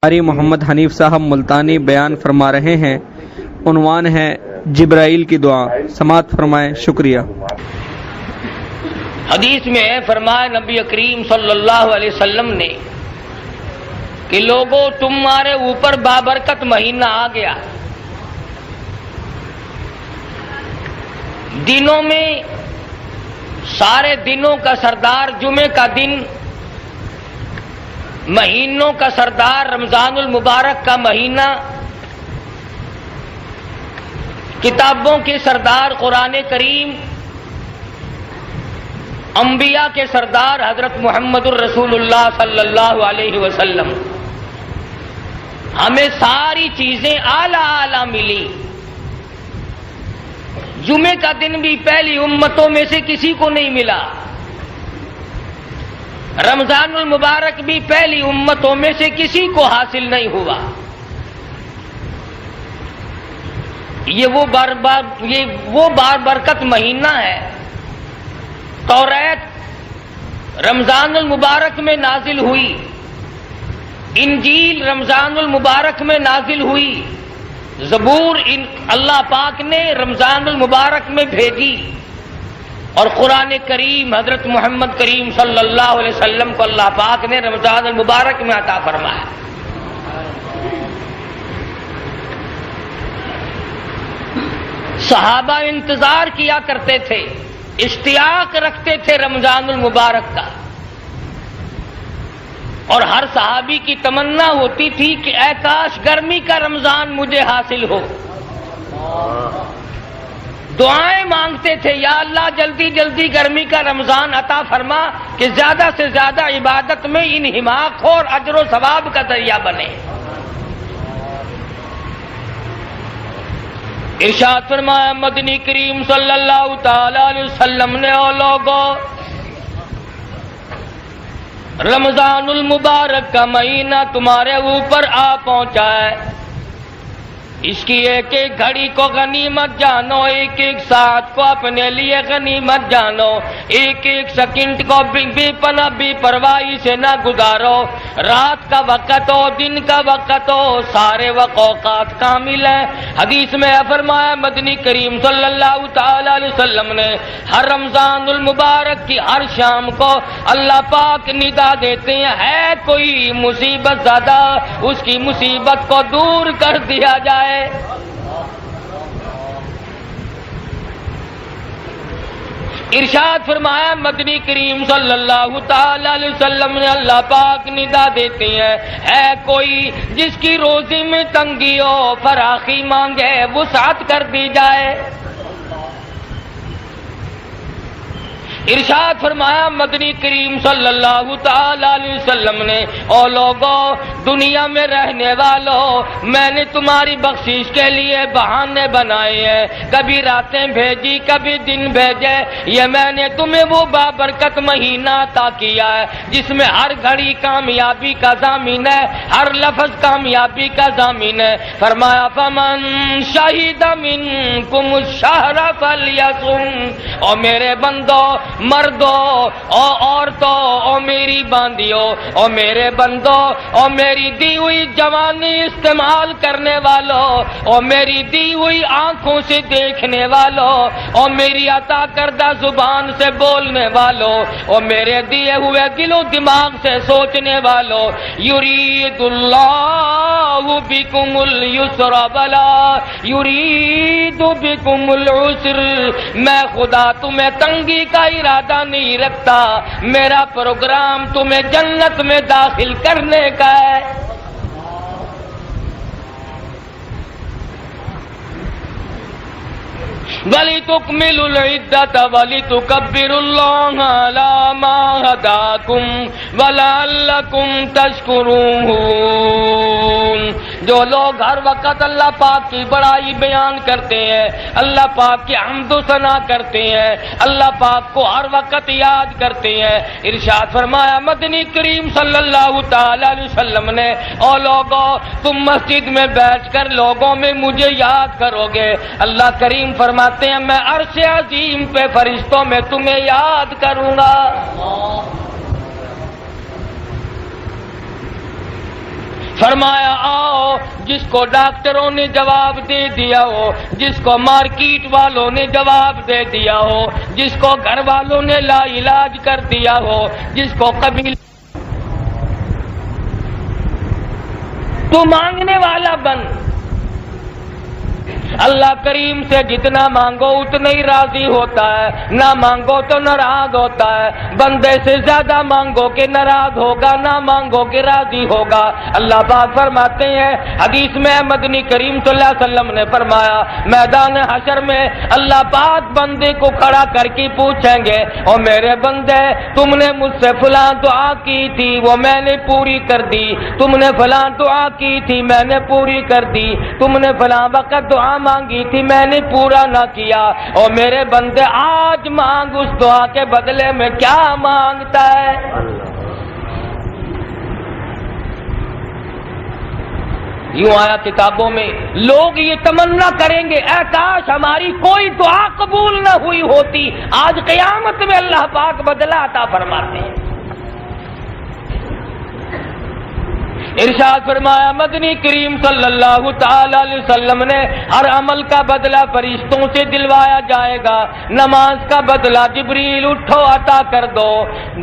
قاری محمد حنیف صاحب ملتانی بیان فرما رہے ہیں۔ عنوان ہے جبرائیل کی دعا۔ سماعت فرمائیں۔ شکریہ۔ حدیث میں ہے، فرمایا نبی کریم صلی اللہ علیہ وسلم نے کہ لوگوں تمہارے اوپر بابرکت مہینہ آ گیا، دنوں میں سارے دنوں کا سردار جمعے کا دن، مہینوں کا سردار رمضان المبارک کا مہینہ، کتابوں کے سردار قرآن کریم، انبیاء کے سردار حضرت محمد الرسول اللہ صلی اللہ علیہ وسلم، ہمیں ساری چیزیں اعلیٰ اعلیٰ ملی۔ جمعے کا دن بھی پہلی امتوں میں سے کسی کو نہیں ملا، رمضان المبارک بھی پہلی امتوں میں سے کسی کو حاصل نہیں ہوا۔ یہ وہ بابرکت مہینہ ہے۔ توریت رمضان المبارک میں نازل ہوئی، انجیل رمضان المبارک میں نازل ہوئی، زبور اللہ پاک نے رمضان المبارک میں بھیجی، اور قرآن کریم حضرت محمد کریم صلی اللہ علیہ وسلم کو اللہ پاک نے رمضان المبارک میں عطا فرمایا۔ صحابہ انتظار کیا کرتے تھے، اشتیاق رکھتے تھے رمضان المبارک کا، اور ہر صحابی کی تمنا ہوتی تھی کہ اے کاش گرمی کا رمضان مجھے حاصل ہو۔ دعائیں مانگتے تھے، یا اللہ جلدی جلدی گرمی کا رمضان عطا فرما کہ زیادہ سے زیادہ عبادت میں انہماک ہو اور اجر و ثواب کا ذریعہ بنے۔ ارشاد فرمایا مدنی کریم صلی اللہ تعالی علیہ وسلم نے، او لوگو رمضان المبارک کا مہینہ تمہارے اوپر آ پہنچا ہے، اس کی ایک ایک گھڑی کو غنیمت جانو، ایک ایک ساعت کو اپنے لیے غنیمت جانو، ایک ایک سیکنڈ کو بے پناہ بے پرواہی سے نہ گزارو۔ رات کا وقت ہو، دن کا وقت ہو، سارے اوقات کامل ہیں۔ حدیث میں فرمایا مدنی کریم صلی اللہ تعالی علیہ وسلم نے، ہر رمضان المبارک کی ہر شام کو اللہ پاک ندا دیتے ہیں، ہے کوئی مصیبت زدہ اس کی مصیبت کو دور کر دیا جائے۔ ارشاد فرمایا مدنی کریم صلی اللہ تعالی علیہ وسلم نے، اللہ پاک ندا دیتے ہیں، ہے کوئی جس کی روزی میں تنگی ہو، فراخی مانگے، وسعت کر دی جائے۔ ارشاد فرمایا مدنی کریم صلی اللہ تعالی علیہ وسلم نے، او لوگو دنیا میں رہنے والوں، میں نے تمہاری بخشش کے لیے بہانے بنائے ہیں، کبھی راتیں بھیجی کبھی دن بھیجے، یہ میں نے تمہیں وہ بابرکت مہینہ عطا کیا ہے جس میں ہر گھڑی کامیابی کا ضامن ہے، ہر لفظ کامیابی کا ضامن ہے۔ فرمایا فمن شہد منکم الشہر فلیصم، او میرے بندو، مردوں اور عورتوں اور میری باندیوں اور میرے بندوں اور میری دی ہوئی جوانی استعمال کرنے والوں اور میری دی ہوئی آنکھوں سے دیکھنے والوں اور میری عطا کردہ زبان سے بولنے والوں اور میرے دیے ہوئے دل و دماغ سے سوچنے والوں، یرید اللہ بکم اليسر ولا یرید بکم العسر، میں خدا تمہیں تنگی کا ارادہ نہیں رکھتا، میرا پروگرام تمہیں جنت میں داخل کرنے کا ہے۔ وَلِتُكْمِلُوا الْعِدَّةَ وَلِتُكَبِّرُوا اللَّهَ عَلَى مَا هَدَاكُمْ وَلَعَلَّكُمْ تَشْكُرُونَ۔ جو لوگ ہر وقت اللہ پاک کی بڑائی بیان کرتے ہیں، اللہ پاک کی حمد و ثنا کرتے ہیں، اللہ پاک کو ہر وقت یاد کرتے ہیں، ارشاد فرمایا مدنی کریم صلی اللہ تعالی علیہ وسلم نے، او لوگوں تم مسجد میں بیٹھ کر لوگوں میں مجھے یاد کرو گے، اللہ کریم فرماتے ہیں میں عرش عظیم پہ فرشتوں میں تمہیں یاد کروں گا۔ فرمایا آؤ، جس کو ڈاکٹروں نے جواب دے دیا ہو، جس کو مارکیٹ والوں نے جواب دے دیا ہو، جس کو گھر والوں نے لا علاج کر دیا ہو، جس کو قبیل، تو مانگنے والا بن۔ اللہ کریم سے جتنا مانگو اتنا ہی راضی ہوتا ہے، نہ مانگو تو ناراض ہوتا ہے۔ بندے سے زیادہ مانگو کہ ناراض ہوگا، نہ مانگو کہ راضی ہوگا۔ اللہ پاک فرماتے ہیں حدیث میں، مدنی کریم صلی اللہ علیہ وسلم نے فرمایا، میدان حشر میں اللہ پاک بندے کو کھڑا کر کے پوچھیں گے، اور میرے بندے تم نے مجھ سے فلاں دعا کی تھی، وہ میں نے پوری کر دی، تم نے فلاں دعا کی تھی، میں نے پوری کر دی، تم نے فلاں وقت دعا مانگی تھی، میں نے پورا نہ کیا، اور میرے بندے آج مانگ اس دعا کے بدلے میں کیا مانگتا ہے۔ یوں آیا کتابوں میں، لوگ یہ تمنا کریں گے، اے کاش ہماری کوئی دعا قبول نہ ہوئی ہوتی۔ آج قیامت میں اللہ پاک بدلہ عطا فرماتے ہیں۔ ارشاد فرمایا مدنی کریم صلی اللہ تعالی علیہ وسلم نے، ہر عمل کا بدلہ فرشتوں سے دلوایا جائے گا۔ نماز کا بدلہ جبریل اٹھو عطا کر دو،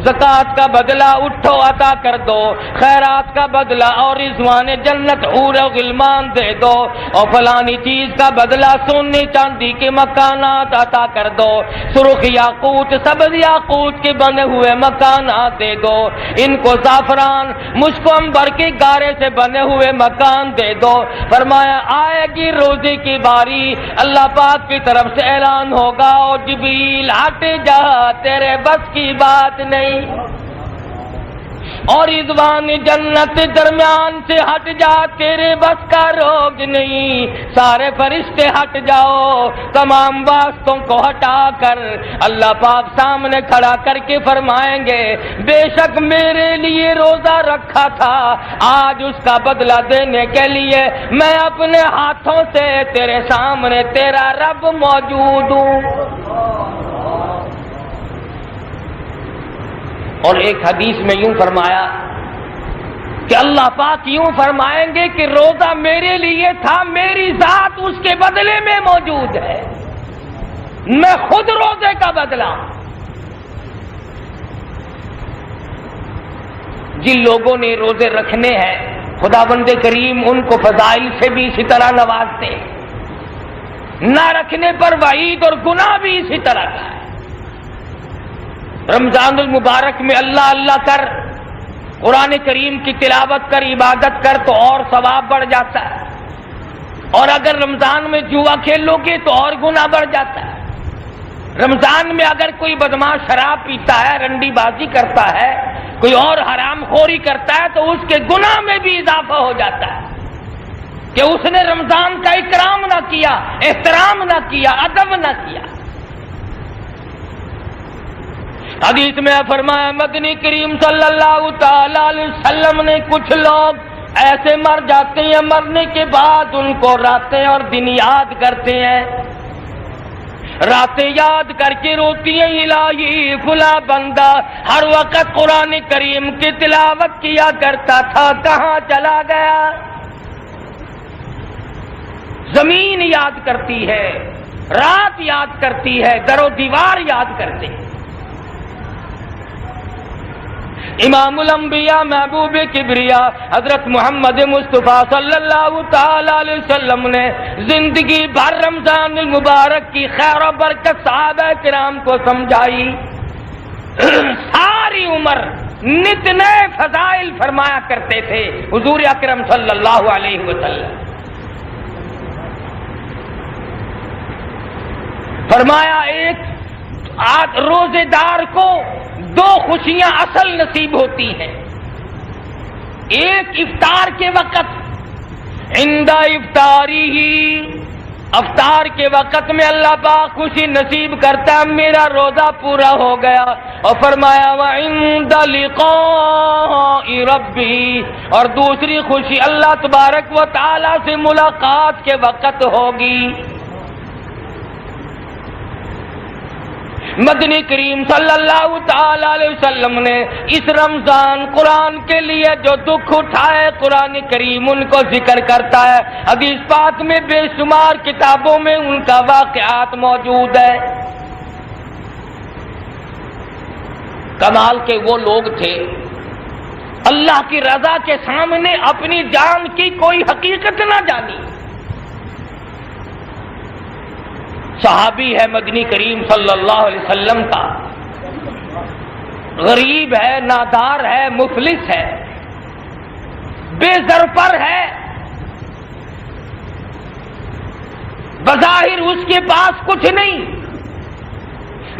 زکوٰۃ کا بدلہ اٹھو عطا کر دو، خیرات کا بدلہ اور رضوان جنت حور و غلمان دے دو، اور فلانی چیز کا بدلہ سونے چاندی کے مکانات عطا کر دو، سرخ یاقوت سبز یاقوت کے بنے ہوئے مکانات دے دو، ان کو زعفران مشک و عنبر کے گارے سے بنے ہوئے مکان دے دو۔ فرمایا آئے گی روزے کی باری، اللہ پاک کی طرف سے اعلان ہوگا، اور جبریل ہٹ جا، تیرے بس کی بات نہیں، اور رضوان جنت درمیان سے ہٹ جا، تیرے بس کا روگ نہیں، سارے فرشتے ہٹ جاؤ، تمام واسطوں کو ہٹا کر اللہ پاک سامنے کھڑا کر کے فرمائیں گے، بے شک میرے لیے روزہ رکھا تھا، آج اس کا بدلہ دینے کے لیے میں اپنے ہاتھوں سے تیرے سامنے تیرا رب موجود ہوں۔ اور ایک حدیث میں یوں فرمایا کہ اللہ پاک یوں فرمائیں گے کہ روزہ میرے لیے تھا، میری ذات اس کے بدلے میں موجود ہے، میں خود روزے کا بدلہ۔ جن لوگوں نے روزے رکھنے ہیں خداوند کریم ان کو فضائل سے بھی اسی طرح نوازتے ہیں، نہ رکھنے پر وعید اور گناہ بھی اسی طرح کا ہے۔ رمضان المبارک میں اللہ اللہ کر، قرآن کریم کی تلاوت کر، عبادت کر تو اور ثواب بڑھ جاتا ہے، اور اگر رمضان میں جوا کھیل لو گے تو اور گناہ بڑھ جاتا ہے۔ رمضان میں اگر کوئی بدماش شراب پیتا ہے، رنڈی بازی کرتا ہے، کوئی اور حرام خوری کرتا ہے تو اس کے گناہ میں بھی اضافہ ہو جاتا ہے کہ اس نے رمضان کا اکرام نہ کیا، احترام نہ کیا، ادب نہ کیا۔ حدیث میں فرمایا مدنی کریم صلی اللہ تعالی علیہ وسلم نے، کچھ لوگ ایسے مر جاتے ہیں، مرنے کے بعد ان کو راتیں اور دن یاد کرتے ہیں، راتیں یاد کر کے روتی ہیں، الہی فلاں بندہ ہر وقت قرآن کریم کی تلاوت کیا کرتا تھا، کہاں چلا گیا؟ زمین یاد کرتی ہے، رات یاد کرتی ہے، در و دیوار یاد کرتے ہیں۔ امام الانبیاء محبوب کبریا حضرت محمد مصطفیٰ صلی اللہ تعالی علیہ وسلم نے زندگی بھر رمضان المبارک کی خیر و برکت صحابہ کرام کو سمجھائی، ساری عمر نت نئے فضائل فرمایا کرتے تھے حضور اکرم صلی اللہ علیہ وسلم۔ فرمایا ایک روزے دار کو دو خوشیاں اصل نصیب ہوتی ہیں، ایک افطار کے وقت، عند افطاری ہی، افطار کے وقت میں اللہ پاک خوشی نصیب کرتا ہے، میرا روزہ پورا ہو گیا، اور فرمایا وعند لقاء ربی، اور دوسری خوشی اللہ تبارک و تعالی سے ملاقات کے وقت ہوگی۔ مدنی کریم صلی اللہ تعالی علیہ وسلم نے اس رمضان قرآن کے لیے جو دکھ اٹھائے قرآن کریم ان کو ذکر کرتا ہے. حدیث پاک میں بے شمار کتابوں میں ان کا واقعات موجود ہے. کمال کے وہ لوگ تھے اللہ کی رضا کے سامنے اپنی جان کی کوئی حقیقت نہ جانی. صحابی ہے مدنی کریم صلی اللہ علیہ وسلم کا، غریب ہے، نادار ہے، مفلس ہے، بے زرپر ہے، بظاہر اس کے پاس کچھ نہیں،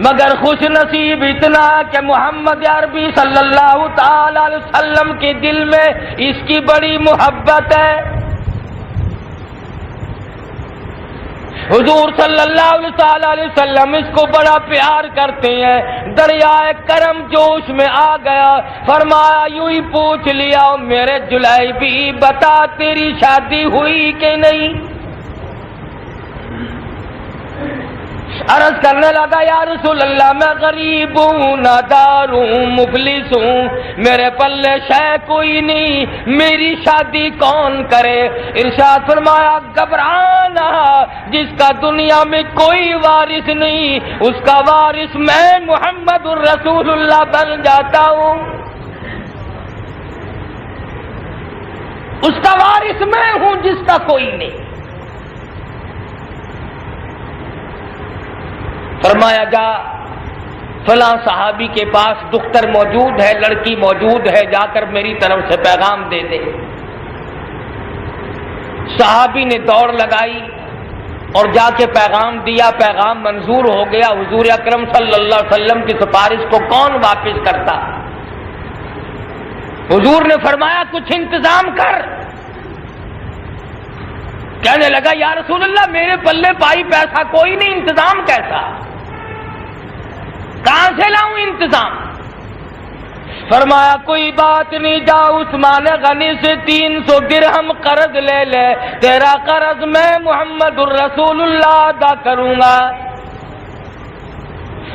مگر خوش نصیب اتنا کہ محمد عربی صلی اللہ تعالی علیہ وسلم کے دل میں اس کی بڑی محبت ہے. حضور صلی اللہ علیہ وسلم اس کو بڑا پیار کرتے ہیں. دریائے کرم جوش میں آ گیا، فرمایا یوں ہی پوچھ لیا میرے جلیبی بتا تیری شادی ہوئی کہ نہیں؟ عرض کرنے لگا یا رسول اللہ میں غریب ہوں، نادار ہوں، مفلس ہوں، میرے پلے شے کوئی نہیں، میری شادی کون کرے؟ ارشاد فرمایا گھبرانا، جس کا دنیا میں کوئی وارث نہیں اس کا وارث میں محمد الرسول اللہ بن جاتا ہوں. اس کا وارث میں ہوں جس کا کوئی نہیں. فرمایا جا فلاں صحابی کے پاس دختر موجود ہے، لڑکی موجود ہے، جا کر میری طرف سے پیغام دے دے. صحابی نے دوڑ لگائی اور جا کے پیغام دیا، پیغام منظور ہو گیا. حضور اکرم صلی اللہ علیہ وسلم کی سفارش کو کون واپس کرتا؟ حضور نے فرمایا کچھ انتظام کر. کہنے لگا یا رسول اللہ میرے پلے پائی پیسہ کوئی نہیں، انتظام کیسا؟ کہاں سے لاؤں انتظام؟ فرمایا کوئی بات نہیں، جا عثمان غنی سے 300 درہم قرض لے لے، تیرا قرض میں محمد الرسول اللہ ادا کروں گا.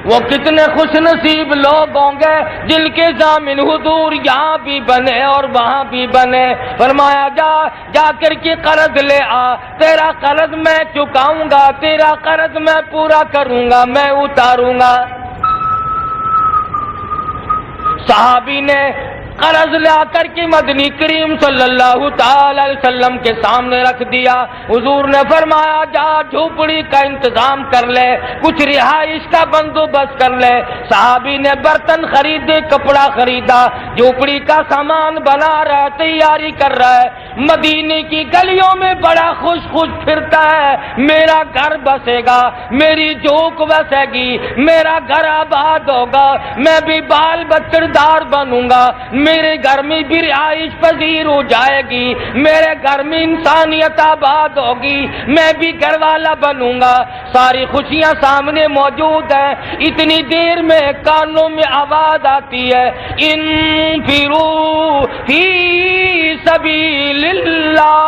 وہ کتنے خوش نصیب لوگ ہوں گے جن کے ضامن حضور یہاں بھی بنے اور وہاں بھی بنے. فرمایا جا کر کے قرض لے آ، تیرا قرض میں چکاؤں گا، تیرا قرض میں پورا کروں گا، میں اتاروں گا. صحابی نے قرض لا کر کے مدنی کریم صلی اللہ تعالی علیہ وسلم کے سامنے رکھ دیا. حضور نے فرمایا جا جھوپڑی کا انتظام کر لے، کچھ رہائش کا بندوبست کر لے. صحابی نے برتن خریدے، کپڑا خریدا، جھوپڑی کا سامان بنا رہا ہے، تیاری کر رہا ہے. مدینے کی گلیوں میں بڑا خوش پھرتا ہے، میرا گھر بسے گا، میری جھوک بسے گی، میرا گھر آباد ہوگا، میں بھی بال بچڑ دار بنوں گا، میرے گھر میں بھی رہائش پذیر ہو جائے گی، میرے گھر میں انسانیت آباد ہوگی، میں بھی گھر والا بنوں گا. ساری خوشیاں سامنے موجود ہیں. اتنی دیر میں کانوں میں آواز آتی ہے انفروا فی سبیل اللہ،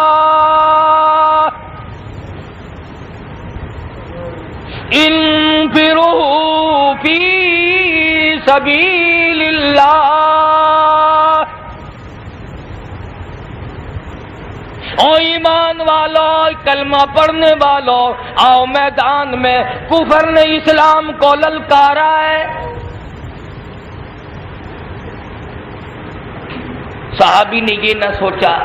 انفروا فی سبیل اللہ. او ایمان والو، کلمہ پڑھنے والو، آؤ میدان میں. کفر نے اسلام کو للکارا ہے. صحابی نے یہ نہ سوچا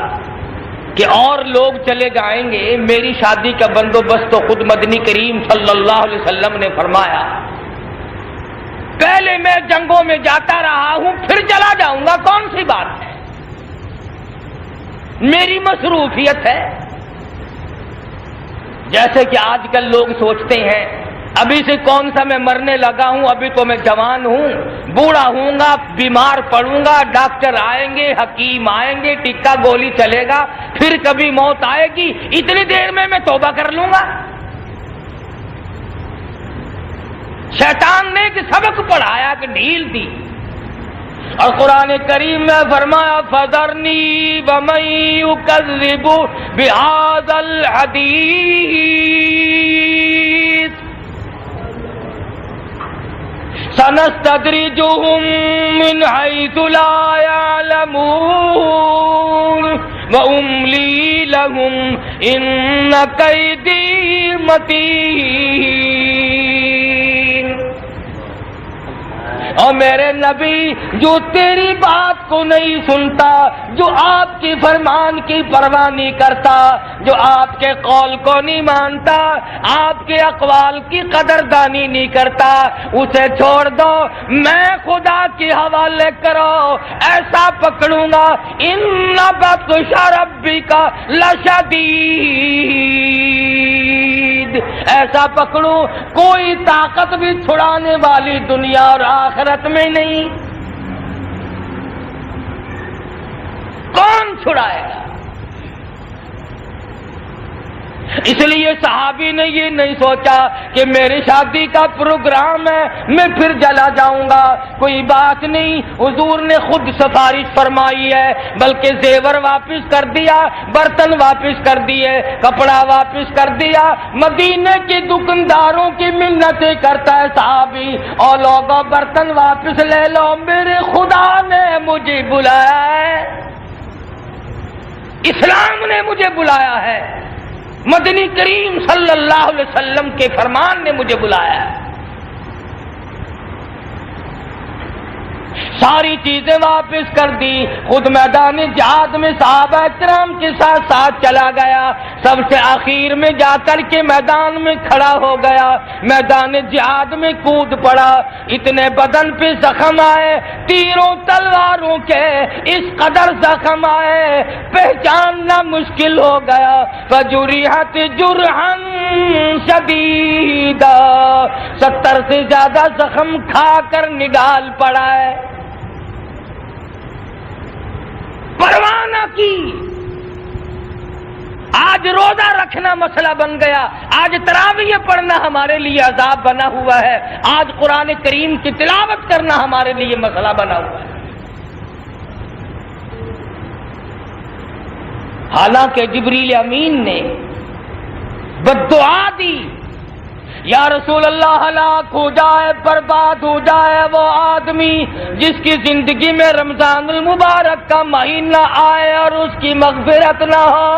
کہ اور لوگ چلے جائیں گے، میری شادی کا بندوبست تو خود مدنی کریم صلی اللہ علیہ وسلم نے فرمایا. پہلے میں جنگوں میں جاتا رہا ہوں، پھر چلا جاؤں گا، کون سی بات ہے، میری مصروفیت ہے. جیسے کہ آج کل لوگ سوچتے ہیں ابھی سے کون سا میں مرنے لگا ہوں، ابھی تو میں جوان ہوں، بوڑھا ہوں گا، بیمار پڑوں گا، ڈاکٹر آئیں گے، حکیم آئیں گے، ٹکا گولی چلے گا، پھر کبھی موت آئے گی، اتنی دیر میں توبہ کر لوں گا. شیطان نے ایک سبق پڑھایا کہ ڈھیل دی، اور قرآن کریم میں فرمایا فَذَرْنِي وَمَن يُكَذِّبُ بِهَذَا الْحَدِيثِ. سنستدرجهم من حيث لا يعلمون وأملي لهم إن كيدي متين. اور میرے نبی جو تیری بات کو نہیں سنتا، جو آپ کی فرمان کی پرواہ نہیں کرتا، جو آپ کے قول کو نہیں مانتا، آپ کے اقوال کی قدردانی نہیں کرتا، اسے چھوڑ دو، میں خدا کے حوالے کرو، ایسا پکڑوں گا ان بطش ربک لشدید، ایسا پکڑوں کوئی طاقت بھی چھڑانے والی دنیا اور آخرت میں نہیں. کون چھڑائے گا؟ اس لیے صحابی نے یہ نہیں سوچا کہ میری شادی کا پروگرام ہے میں پھر چلا جاؤں گا، کوئی بات نہیں، حضور نے خود سفارش فرمائی ہے، بلکہ زیور واپس کر دیا، برتن واپس کر دیے، کپڑا واپس کر دیا. مدینے کے دکانداروں کی منتیں کرتا ہے صحابی، اور لوگوں برتن واپس لے لو، میرے خدا نے مجھے بلایا ہے، اسلام نے مجھے بلایا ہے، مدنی کریم صلی اللہ علیہ وسلم کے فرمان نے مجھے بلایا ہے. ساری چیزیں واپس کر دی، خود میدان جہاد میں صحابہ کرام کے ساتھ ساتھ چلا گیا، سب سے آخر میں جا کر کے میدان میں کھڑا ہو گیا، میدان جہاد میں کود پڑا. اتنے بدن پہ زخم آئے، تیروں تلواروں کے اس قدر زخم آئے پہچاننا مشکل ہو گیا. فجرحت جرحا شدیدا، 70 سے زیادہ زخم کھا کر نڈال پڑا ہے، پرواہ نہ کی. آج روزہ رکھنا مسئلہ بن گیا، آج تراویح پڑھنا ہمارے لیے عذاب بنا ہوا ہے، آج قرآن کریم کی تلاوت کرنا ہمارے لیے مسئلہ بنا ہوا ہے. حالانکہ جبریل امین نے بددعا دی، یا رسول اللہ ہلاک ہو جائے، برباد ہو جائے وہ آدمی جس کی زندگی میں رمضان المبارک کا مہینہ آئے اور اس کی مغفرت نہ ہو.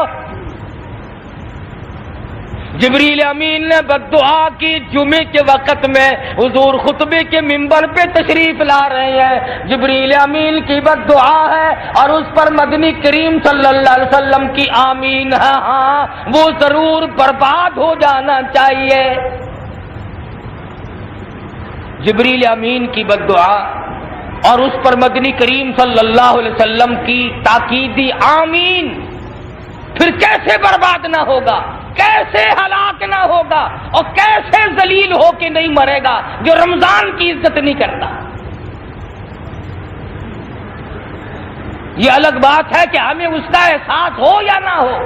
جبریل امین نے بددعا کی. جمعے کے وقت میں حضور خطبے کے منبر پہ تشریف لا رہے ہیں، جبریل امین کی بددعا ہے اور اس پر مدنی کریم صلی اللہ علیہ وسلم کی آمین ہے. ہاں وہ ضرور برباد ہو جانا چاہیے. جبریل امین کی بددعا اور اس پر مدنی کریم صلی اللہ علیہ وسلم کی تاکیدی آمین، پھر کیسے برباد نہ ہوگا، کیسے ہلاک نہ ہوگا، اور کیسے ذلیل ہو کے نہیں مرے گا جو رمضان کی عزت نہیں کرتا. یہ الگ بات ہے کہ ہمیں اس کا احساس ہو یا نہ ہو.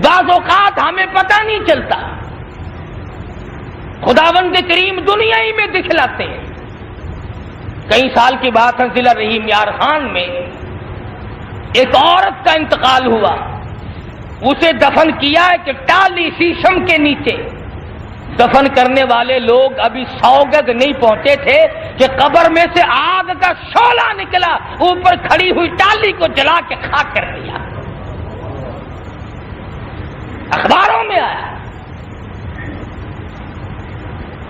بعض اوقات ہمیں پتہ نہیں چلتا، خداوند کریم دنیا ہی میں دکھلاتے ہیں. کئی سال کی بات ہے، ضلع رحیم یار خان میں ایک عورت کا انتقال ہوا، اسے دفن کیا ہے کہ ٹالی شیشم کے نیچے. دفن کرنے والے لوگ ابھی 100 گز نہیں پہنچے تھے کہ قبر میں سے آگ کا شعلہ نکلا، اوپر کھڑی ہوئی ٹالی کو جلا کے خاک کر دیا. اخباروں میں آیا.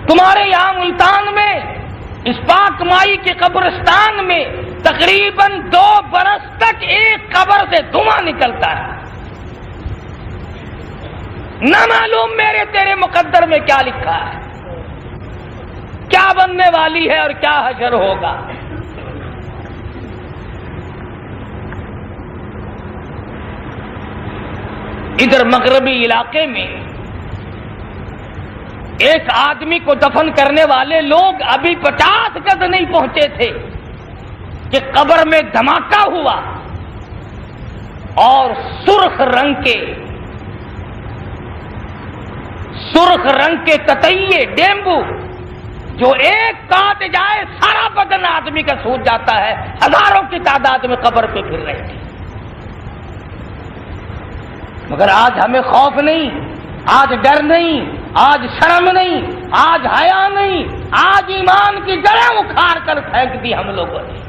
تمہارے یہاں ملتان میں اس پاک مائی کے قبرستان میں تقریباً 2 برس تک ایک قبر سے دھواں نکلتا ہے. نہ معلوم میرے تیرے مقدر میں کیا لکھا ہے، کیا بننے والی ہے اور کیا حشر ہوگا. ادھر مغربی علاقے میں ایک آدمی کو دفن کرنے والے لوگ ابھی 50 گز نہیں پہنچے تھے کہ قبر میں دھماکہ ہوا اور سرخ رنگ کے تتئیے ڈیمبو جو ایک کاٹ جائے سارا بدن آدمی کا سوج جاتا ہے، ہزاروں کی تعداد میں قبر پہ پھر رہے تھے. مگر آج ہمیں خوف نہیں، آج ڈر نہیں، آج شرم نہیں، آج حیا نہیں، آج ایمان کی جڑیں اکھاڑ کر پھینک دی ہم لوگوں نے،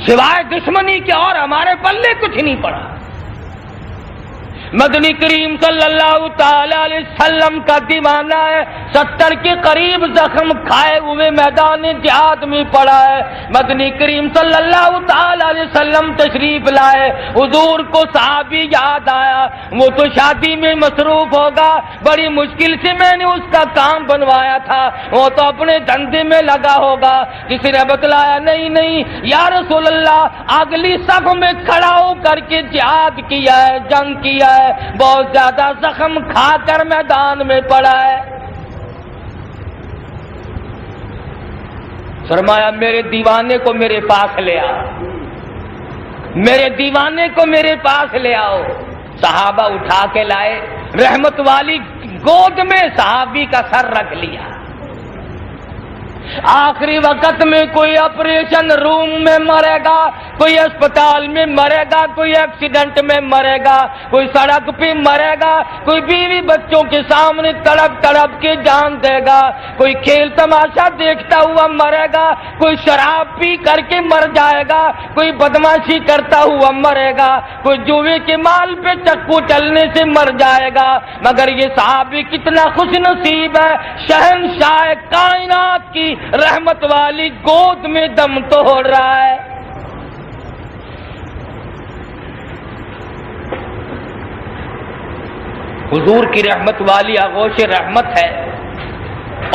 سوائے دشمنی کے اور ہمارے پلے کچھ نہیں پڑا۔ مدنی کریم صلی اللہ تعالی علیہ وسلم کا دیوانہ ہے، 70 کے قریب زخم کھائے ہوئے میدان جہاد میں پڑا ہے۔ مدنی کریم صلی اللہ تعالی علیہ وسلم تشریف لائے، حضور کو صحابی یاد آیا، وہ تو شادی میں مصروف ہوگا، بڑی مشکل سے میں نے اس کا کام بنوایا تھا، وہ تو اپنے دھندے میں لگا ہوگا۔ کسی نے بتلایا نہیں یا رسول اللہ اگلی صف میں کھڑا ہو کر کے جہاد کیا ہے، جنگ کیا ہے، بہت زیادہ زخم کھا کر میدان میں پڑا ہے۔ فرمایا میرے دیوانے کو میرے پاس لے آؤ، میرے دیوانے کو میرے پاس لے آؤ۔ صحابہ اٹھا کے لائے، رحمت والی گود میں صحابی کا سر رکھ لیا۔ آخری وقت میں کوئی آپریشن روم میں مرے گا، کوئی اسپتال میں مرے گا، کوئی ایکسیڈنٹ میں مرے گا، کوئی سڑک پہ مرے گا، کوئی بیوی بچوں کے سامنے تڑپ تڑپ کے جان دے گا، کوئی کھیل تماشا دیکھتا ہوا مرے گا، کوئی شراب پی کر کے مر جائے گا، کوئی بدماشی کرتا ہوا مرے گا، کوئی جوئے کے مال پہ چکو چلنے سے مر جائے گا، مگر یہ صحابی کتنا خوش نصیب ہے، شہنشاہ کائنات کی رحمت والی گود میں دم توڑ رہا ہے۔ حضور کی رحمت والی آغوش رحمت ہے،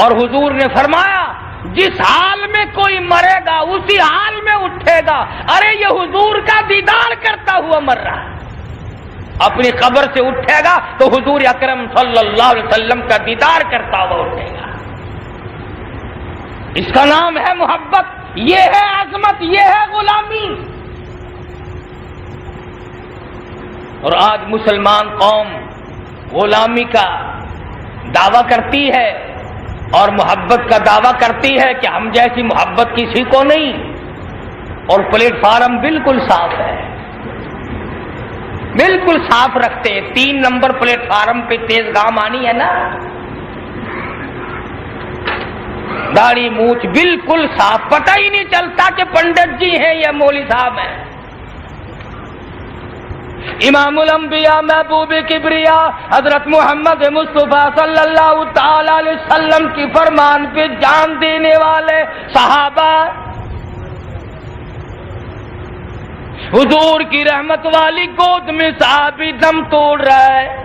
اور حضور نے فرمایا جس حال میں کوئی مرے گا اسی حال میں اٹھے گا۔ ارے یہ حضور کا دیدار کرتا ہوا مر رہا ہے، اپنی قبر سے اٹھے گا تو حضور اکرم صلی اللہ علیہ وسلم کا دیدار کرتا ہوا اٹھے گا۔ اس کا نام ہے محبت، یہ ہے عظمت، یہ ہے غلامی۔ اور آج مسلمان قوم غلامی کا دعویٰ کرتی ہے اور محبت کا دعویٰ کرتی ہے کہ ہم جیسی محبت کسی کو نہیں، اور پلیٹ فارم بالکل صاف ہے، بالکل صاف رکھتے ہیں۔ 3 نمبر پلیٹ فارم پہ تیز گام آنی ہے نا، داڑھی مونچھ بالکل صاف، پتہ ہی نہیں چلتا کہ پنڈت جی ہیں یا مولوی صاحب ہیں۔ امام الانبیاء محبوب کبریا حضرت محمد مصطفیٰ صلی اللہ تعالی علیہ وسلم کی فرمان پہ جان دینے والے صحابہ، حضور کی رحمت والی گود میں صحابی دم توڑ رہا ہے۔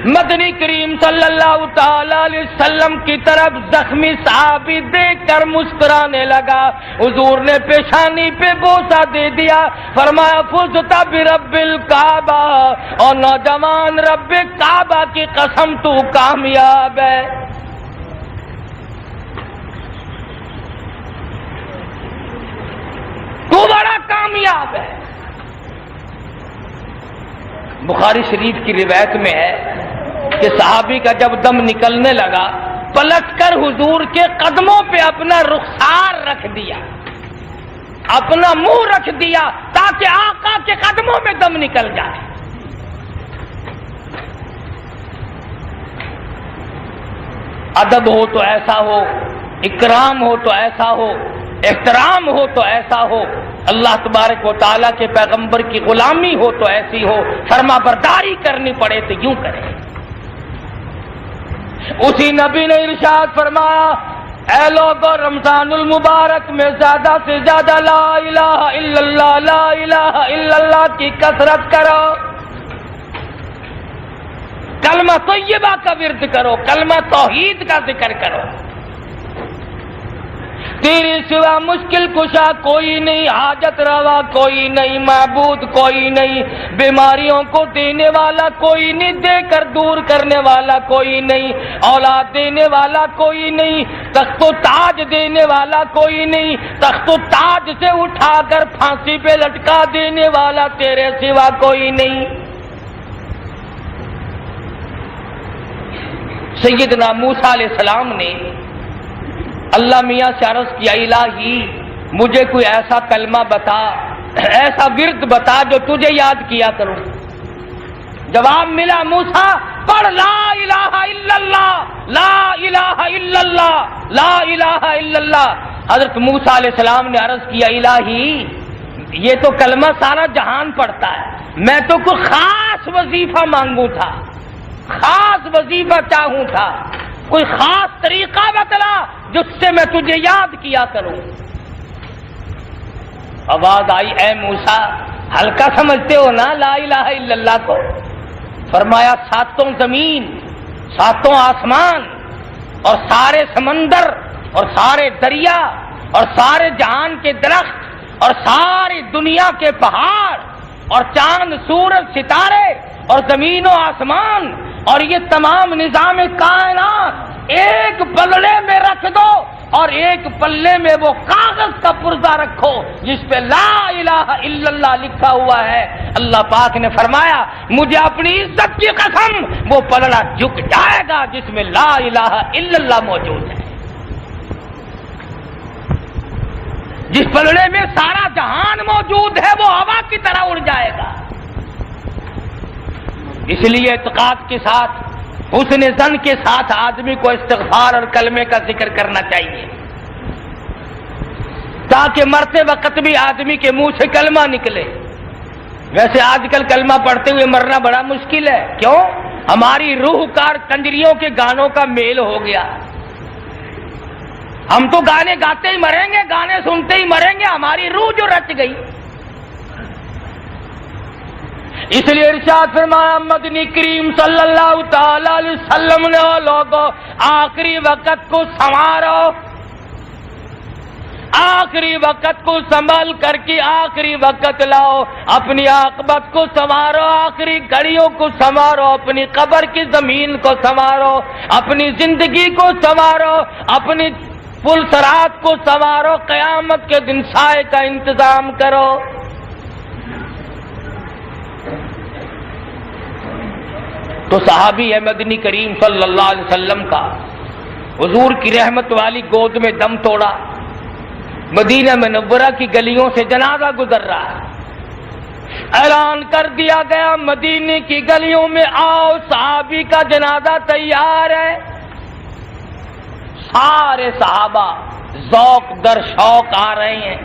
مدنی کریم صلی اللہ تعالی علیہ وسلم کی طرف زخمی صحابی دیکھ کر مسکرانے لگا، حضور نے پیشانی پہ بوسہ دے دیا، فرمایا فزت برب الکعبہ، اور نوجوان رب کعبہ کی قسم تو کامیاب ہے۔ تو بڑا کامیاب ہے۔ بخاری شریف کی روایت میں ہے کہ صحابی کا جب دم نکلنے لگا پلٹ کر حضور کے قدموں پہ اپنا رخسار رکھ دیا، اپنا منہ رکھ دیا تاکہ آقا کے قدموں میں دم نکل جائے۔ ادب ہو تو ایسا ہو، اکرام ہو تو ایسا ہو، احترام ہو تو ایسا ہو، اللہ تبارک و تعالیٰ کے پیغمبر کی غلامی ہو تو ایسی ہو، فرما برداری کرنی پڑے تو یوں کرے۔ اسی نبی نے ارشاد فرمایا، اے لوگو رمضان المبارک میں زیادہ سے زیادہ لا الہ الا اللہ، لا الہ الا اللہ کی کثرت کرو، کلمہ طیبہ کا ورد کرو، کلمہ توحید کا ذکر کرو۔ تیرے سوا مشکل کشا کوئی نہیں، حاجت روا کوئی نہیں، معبود کوئی نہیں، بیماریوں کو دینے والا کوئی نہیں، دے کر دور کرنے والا کوئی نہیں، اولاد دینے والا کوئی نہیں، تخت و تاج دینے والا کوئی نہیں، تخت و تاج سے اٹھا کر پھانسی پہ لٹکا دینے والا تیرے سوا کوئی نہیں۔ سیدنا موسیٰ علیہ السلام نے اللہ میاں سے عرض کیا، الہی مجھے کوئی ایسا کلمہ بتا ایسا ورد بتا جو تجھے یاد کیا کروں. جواب ملا موسیٰ پڑھ لا الہ الا اللہ لا الہ الا اللہ لا الہ الا اللہ. حضرت موسیٰ علیہ السلام نے عرض کیا الہی یہ تو کلمہ سارا جہان پڑھتا ہے, میں تو کوئی خاص وظیفہ مانگوں تھا, خاص وظیفہ چاہوں تھا, کوئی خاص طریقہ بتلا جس سے میں تجھے یاد کیا کروں. آواز آئی اے موسیٰ ہلکا سمجھتے ہو نا لا الہ الا اللہ کو. فرمایا ساتوں زمین, ساتوں آسمان اور سارے سمندر اور سارے دریا اور سارے جہان کے درخت اور ساری دنیا کے پہاڑ اور چاند سورج ستارے اور زمین و آسمان اور یہ تمام نظام کائنات ایک پلڑے میں رکھ دو اور ایک پلے میں وہ کاغذ کا پرزہ رکھو جس پہ لا الہ الا اللہ لکھا ہوا ہے. اللہ پاک نے فرمایا مجھے اپنی عزت کی قسم وہ پلڑا جھک جائے گا جس میں لا الہ الا اللہ موجود ہے. جس پلڑے میں سارا جہان موجود ہے وہ ہوا کی طرح اڑ جائے گا. اس لیے اعتقاد کے ساتھ حسن ظن کے ساتھ آدمی کو استغفار اور کلمے کا ذکر کرنا چاہیے تاکہ مرتے وقت بھی آدمی کے منہ سے کلمہ نکلے. ویسے آج کل کلمہ پڑھتے ہوئے مرنا بڑا مشکل ہے. کیوں؟ ہماری روح کار کنجریوں کے گانوں کا میل ہو گیا. ہم تو گانے گاتے ہی مریں گے, گانے سنتے ہی مریں گے, ہماری روح جو رچ گئی. اس لیے ارشاد فرمایا مدنی کریم صلی اللہ تعالی علیہ وسلم نے لوگوں آخری وقت کو سنوارو, آخری وقت کو سنبھال کر کے آخری وقت لاؤ, اپنی عاقبت کو سنوارو, آخری گھڑیوں کو سنوارو, اپنی قبر کی زمین کو سنوارو, اپنی زندگی کو سنوارو, اپنی پل صراط کو سنوارو, قیامت کے دن سائے کا انتظام کرو. تو صحابی ہے مدنی کریم صلی اللہ علیہ وسلم کا حضور کی رحمت والی گود میں دم توڑا. مدینہ منورہ کی گلیوں سے جنازہ گزر رہا ہے. اعلان کر دیا گیا مدینے کی گلیوں میں آؤ صحابی کا جنازہ تیار ہے. سارے صحابہ ذوق در شوق آ رہے ہیں.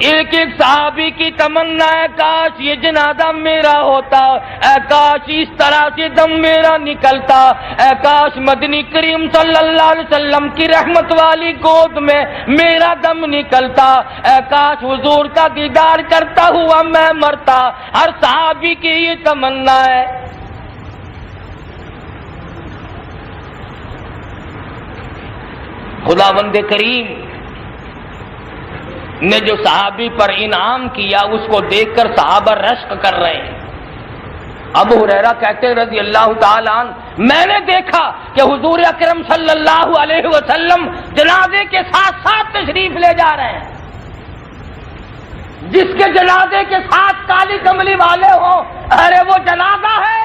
ایک ایک صحابی کی تمنا ہے کاش یہ جنازہ میرا ہوتا, اے کاش اس طرح سے دم میرا نکلتا, اے کاش مدنی کریم صلی اللہ علیہ وسلم کی رحمت والی گود میں میرا دم نکلتا, اے کاش حضور کا دیدار کرتا ہوا میں مرتا. ہر صحابی کی یہ تمنا ہے. خداوند کریم نے جو صحابی پر انعام کیا اس کو دیکھ کر صحابہ رشک کر رہے ہیں. ابو ہریرہ کہتے ہیں رضی اللہ تعالی عنہ میں نے دیکھا کہ حضور اکرم صلی اللہ علیہ وسلم جنازے کے ساتھ ساتھ تشریف لے جا رہے ہیں. جس کے جنازے کے ساتھ کالی کملی والے ہوں ارے وہ جنازہ ہے,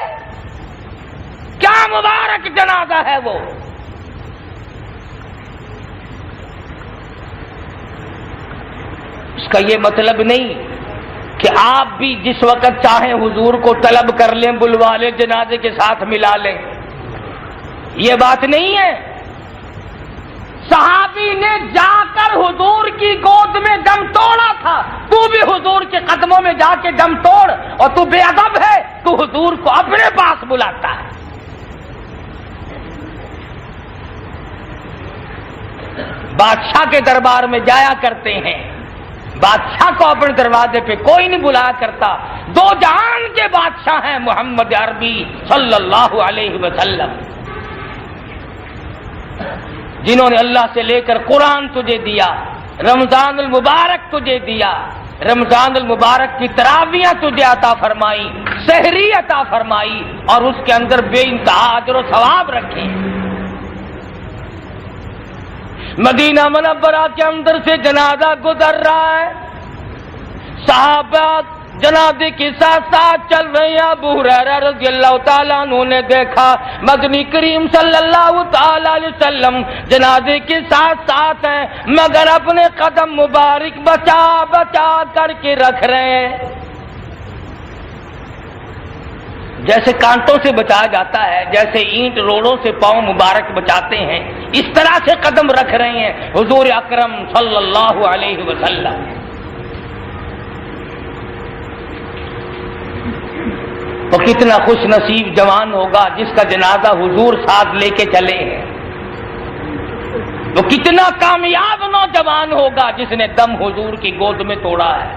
کیا مبارک جنازہ ہے وہ. اس کا یہ مطلب نہیں کہ آپ بھی جس وقت چاہیں حضور کو طلب کر لیں, بلوا لیں, جنازے کے ساتھ ملا لیں, یہ بات نہیں ہے. صحابی نے جا کر حضور کی گود میں دم توڑا تھا, تو بھی حضور کے قدموں میں جا کے دم توڑ, اور تو بے ادب ہے, تو حضور کو اپنے پاس بلاتا ہے. بادشاہ کے دربار میں جایا کرتے ہیں, بادشاہ کو اپنے دروازے پہ کوئی نہیں بلایا کرتا. دو جہان کے بادشاہ ہیں محمد عربی صلی اللہ علیہ وسلم, جنہوں نے اللہ سے لے کر قرآن تجھے دیا, رمضان المبارک تجھے دیا, رمضان المبارک کی تراویاں تجھے عطا فرمائی, سحری عطا فرمائی, اور اس کے اندر بے انتہا اجر و ثواب رکھے. مدینہ منورہ کے اندر سے جنازہ گزر رہا ہے. صحابہ جنازے کے ساتھ ساتھ چل رہے ہیں. ابو ہریرہ رضی اللہ تعالیٰ عنہ نے دیکھا مدنی کریم صلی اللہ تعالیٰ علیہ وسلم جنازے کے ساتھ ساتھ ہیں مگر اپنے قدم مبارک بچا بچا کر کے رکھ رہے ہیں، جیسے کانٹوں سے بچایا جاتا ہے، جیسے اینٹ روڑوں سے پاؤں مبارک بچاتے ہیں، اس طرح سے قدم رکھ رہے ہیں حضور اکرم صلی اللہ علیہ وسلم. تو کتنا خوش نصیب جوان ہوگا جس کا جنازہ حضور ساتھ لے کے چلے ہیں. تو کتنا کامیاب نوجوان ہوگا جس نے دم حضور کی گود میں توڑا ہے.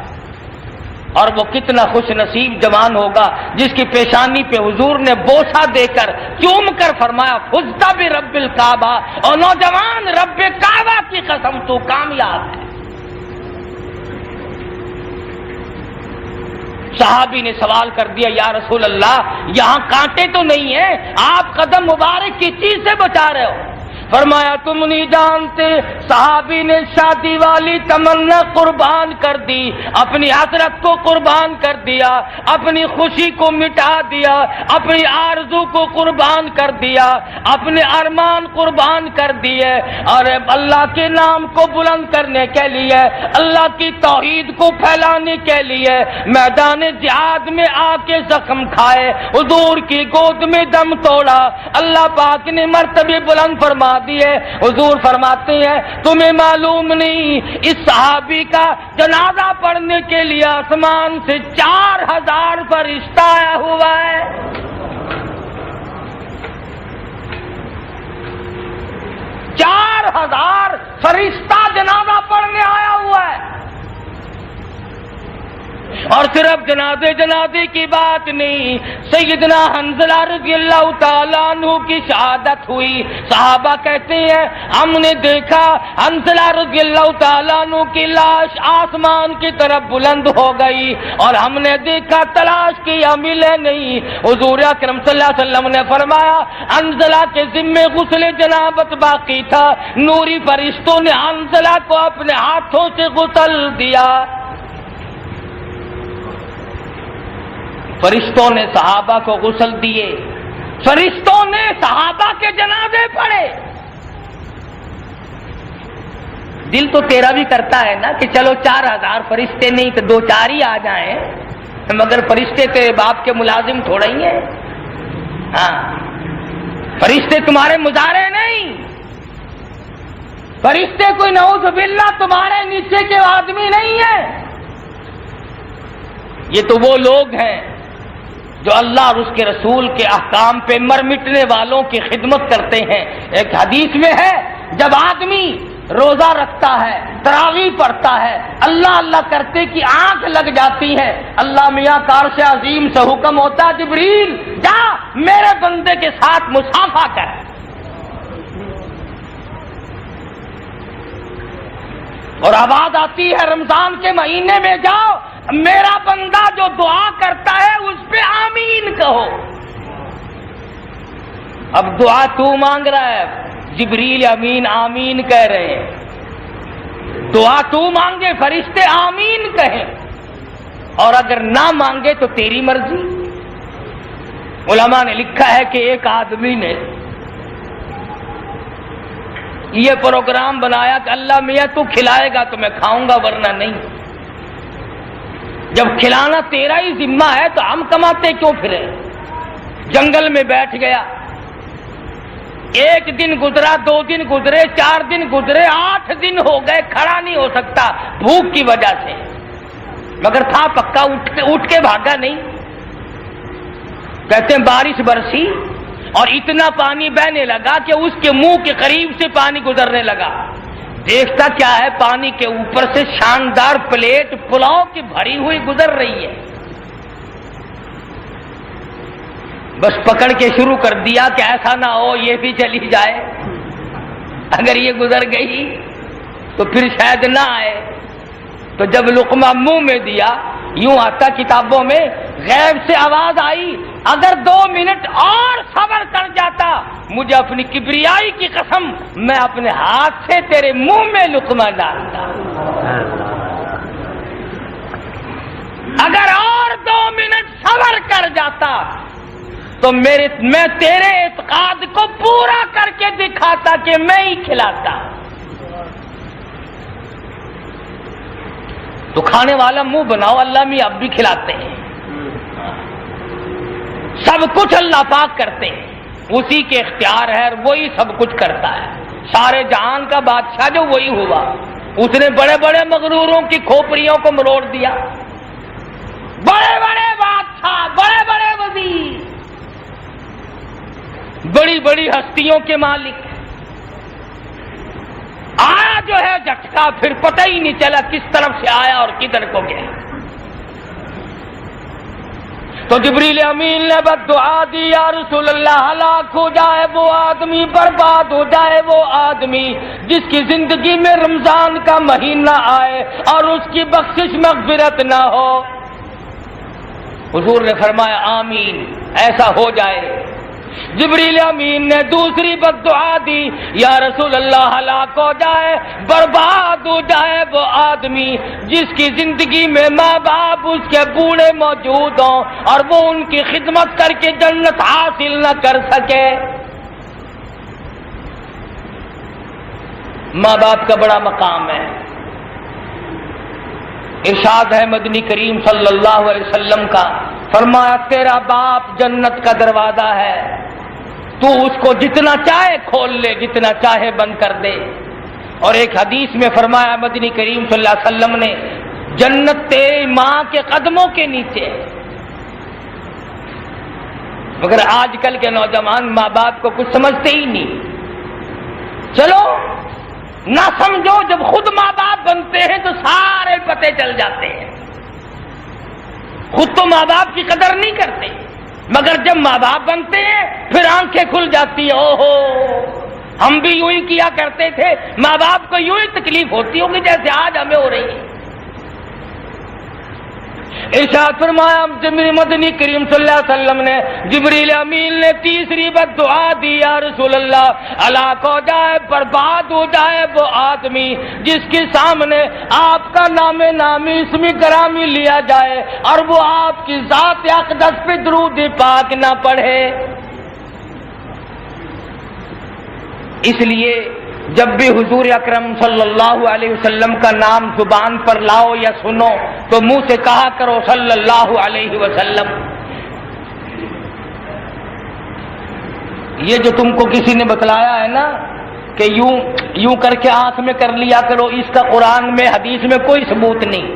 اور وہ کتنا خوش نصیب جوان ہوگا جس کی پیشانی پہ حضور نے بوسہ دے کر چوم کر فرمایا فزت برب الکعبہ، اور نوجوان رب کعبہ کی قسم تو کامیاب ہے. صحابی نے سوال کر دیا یا رسول اللہ یہاں کانٹے تو نہیں ہیں، آپ قدم مبارک کی چیز سے بچا رہے ہو. فرمایا تم نہیں جانتے. صحابی نے شادی والی تمنا قربان کر دی، اپنی حسرت کو قربان کر دیا، اپنی خوشی کو مٹا دیا، اپنی آرزو کو قربان کر دیا، اپنے ارمان قربان کر دیے، اور اللہ کے نام کو بلند کرنے کے لیے، اللہ کی توحید کو پھیلانے کے لیے میدان جہاد میں آ کے زخم کھائے، حضور کی گود میں دم توڑا. اللہ پاک نے مرتبے بلند فرما دیے. حضور فرماتے ہیں تمہیں معلوم نہیں اس صحابی کا جنازہ پڑھنے کے لیے آسمان سے 4000 فرشتہ آیا ہوا ہے. 4000 فرشتہ جنازہ پڑھنے آیا ہوا ہے. اور صرف جنازے کی بات نہیں، سیدنا حنظلہ رضی اللہ تعالیٰ عنہ کی شہادت ہوئی. صحابہ کہتے ہیں ہم نے دیکھا حنظلہ رضی اللہ تعالیٰ عنہ کی لاش آسمان کی طرف بلند ہو گئی، اور ہم نے دیکھا تلاش کیا ملے نہیں. حضور اکرم صلی اللہ علیہ وسلم نے فرمایا حنظلہ کے ذمے غسل جنابت باقی تھا، نوری فرشتوں نے حنظلہ کو اپنے ہاتھوں سے غسل دیا. فرشتوں نے صحابہ کو غسل دیے، فرشتوں نے صحابہ کے جنازے پڑھے. دل تو تیرا بھی کرتا ہے نا کہ چلو 4000 فرشتے نہیں تو 2-4 ہی آ جائیں، مگر فرشتے تیرے باپ کے ملازم تھوڑا ہی ہیں. ہاں فرشتے تمہارے مظاہرے نہیں، فرشتے کوئی نعوذ باللہ تمہارے نیچے کے آدمی نہیں ہیں. یہ تو وہ لوگ ہیں جو اللہ اور اس کے رسول کے احکام پہ مر مٹنے والوں کی خدمت کرتے ہیں. ایک حدیث میں ہے جب آدمی روزہ رکھتا ہے، تراویح پڑھتا ہے، اللہ اللہ کرتے کی آنکھ لگ جاتی ہے، اللہ میاں کا عرش عظیم سے حکم ہوتا ہے جبریل جا میرے بندے کے ساتھ مصافحہ کر. اور آواز آتی ہے رمضان کے مہینے میں جاؤ میرا بندہ جو دعا کرتا ہے اس پہ آمین کہو. اب دعا تو مانگ رہا ہے، جبریل امین آمین کہہ رہے ہیں. دعا تو مانگے فرشتے آمین کہیں، اور اگر نہ مانگے تو تیری مرضی. علماء نے لکھا ہے کہ ایک آدمی نے یہ پروگرام بنایا کہ اللہ میاں تو کھلائے گا تو میں کھاؤں گا ورنہ نہیں. جب کھلانا تیرا ہی ذمہ ہے تو ہم کماتے کیوں پھرے. جنگل میں بیٹھ گیا، 1 دن گزرا، 2 دن گزرے، 4 دن گزرے، 8 دن ہو گئے، کھڑا نہیں ہو سکتا بھوک کی وجہ سے، مگر تھا پکا، اٹھ کے بھاگا نہیں. کہتے ہیں بارش برسی اور اتنا پانی بہنے لگا کہ اس کے منہ کے قریب سے پانی گزرنے لگا. دیکھتا کیا ہے پانی کے اوپر سے شاندار پلیٹ پلاؤ کی بھری ہوئی گزر رہی ہے. بس پکڑ کے شروع کر دیا کہ ایسا نہ ہو یہ بھی چلی جائے، اگر یہ گزر گئی تو پھر شاید نہ آئے. تو جب لقمہ منہ میں دیا، یوں آتا کتابوں میں غیب سے آواز آئی اگر 2 منٹ اور صبر کر جاتا مجھے اپنی کبریائی کی قسم میں اپنے ہاتھ سے تیرے منہ میں لقمہ ڈالتا. اگر اور 2 منٹ صبر کر جاتا تو میں تیرے اعتقاد کو پورا کر کے دکھاتا کہ میں ہی کھلاتا. تو کھانے والا منہ بناؤ، اللہ میں اب بھی کھلاتے ہیں. سب کچھ اللہ پاک کرتے ہیں، اسی کے اختیار ہے اور وہی سب کچھ کرتا ہے. سارے جہان کا بادشاہ جو وہی ہوا، اس نے بڑے بڑے مغروروں کی کھوپڑیوں کو مروڑ دیا. بڑے بڑے بادشاہ، بڑے بڑے وزیر، بڑی بڑی ہستیوں کے مالک، آیا جو ہے جھٹکا، پھر پتہ ہی نہیں چلا کس طرف سے آیا اور کدھر کو گیا. تو جبریل امین نے بد دعا دی، یا رسول اللہ ہلاک ہو جائے وہ آدمی، برباد ہو جائے وہ آدمی جس کی زندگی میں رمضان کا مہینہ آئے اور اس کی بخشش مغفرت نہ ہو. حضور نے فرمایا آمین، ایسا ہو جائے. جبریل امین نے دوسری بد دعا دی، یا رسول اللہ ہلاک ہو جائے، برباد ہو جائے وہ آدمی جس کی زندگی میں ماں باپ اس کے بوڑھے موجود ہوں اور وہ ان کی خدمت کر کے جنت حاصل نہ کر سکے. ماں باپ کا بڑا مقام ہے. ارشاد ہے مدنی کریم صلی اللہ علیہ وسلم کا، فرمایا تیرا باپ جنت کا دروازہ ہے، تو اس کو جتنا چاہے کھول لے، جتنا چاہے بند کر دے. اور ایک حدیث میں فرمایا مدنی کریم صلی اللہ علیہ وسلم نے، جنت تیری ماں کے قدموں کے نیچے. مگر آج کل کے نوجوان ماں باپ کو کچھ سمجھتے ہی نہیں. چلو نہ سمجھو، جب خود ماں باپ بنتے ہیں تو سارے پتے چل جاتے ہیں. خود تو ماں باپ کی قدر نہیں کرتے، مگر جب ماں باپ بنتے ہیں پھر آنکھیں کھل جاتی ہیں. اوہو، ہم بھی یوں ہی کیا کرتے تھے. ماں باپ کو یوں ہی تکلیف ہوتی ہوگی جیسے آج ہمیں ہو رہی ہے. ارشاد فرمایا مدنی کریم صلی اللہ علیہ وسلم نے، جبریل امین نے تیسری بد دعا دی، یا رسول اللہ ہلاک ہو جائے، برباد ہو جائے وہ آدمی جس کے سامنے آپ کا نام نامی اسم گرامی لیا جائے اور وہ آپ کی ذات اقدس پہ درود پاک نہ پڑھے. اس لیے جب بھی حضور اکرم صلی اللہ علیہ وسلم کا نام زبان پر لاؤ یا سنو تو منہ سے کہا کرو صلی اللہ علیہ وسلم. یہ جو تم کو کسی نے بتلایا ہے نا کہ یوں کر کے آنکھ میں کر لیا کرو، اس کا قرآن میں حدیث میں کوئی ثبوت نہیں.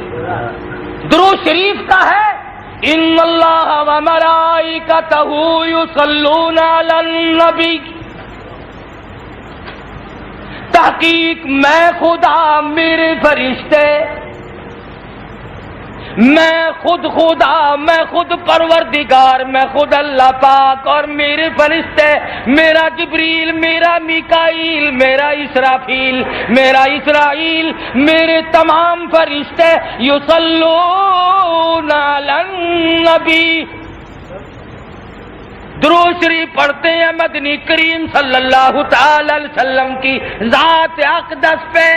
درود شریف کا ہے، ان اللہ و ملائکتہ یصلون علی النبی. تحقیق میں خدا، میرے فرشتے، میں خود خدا، میں خود پروردگار، میں خود اللہ پاک اور میرے فرشتے، میرا جبریل، میرا میکائیل، میرا اسرافیل، میرا اسرائیل، میرے تمام فرشتے یصلون علی النبی، درود شریف پڑھتے ہیں مدنی کریم صلی اللہ تعالی علیہ وسلم کی ذات اقدس پہ.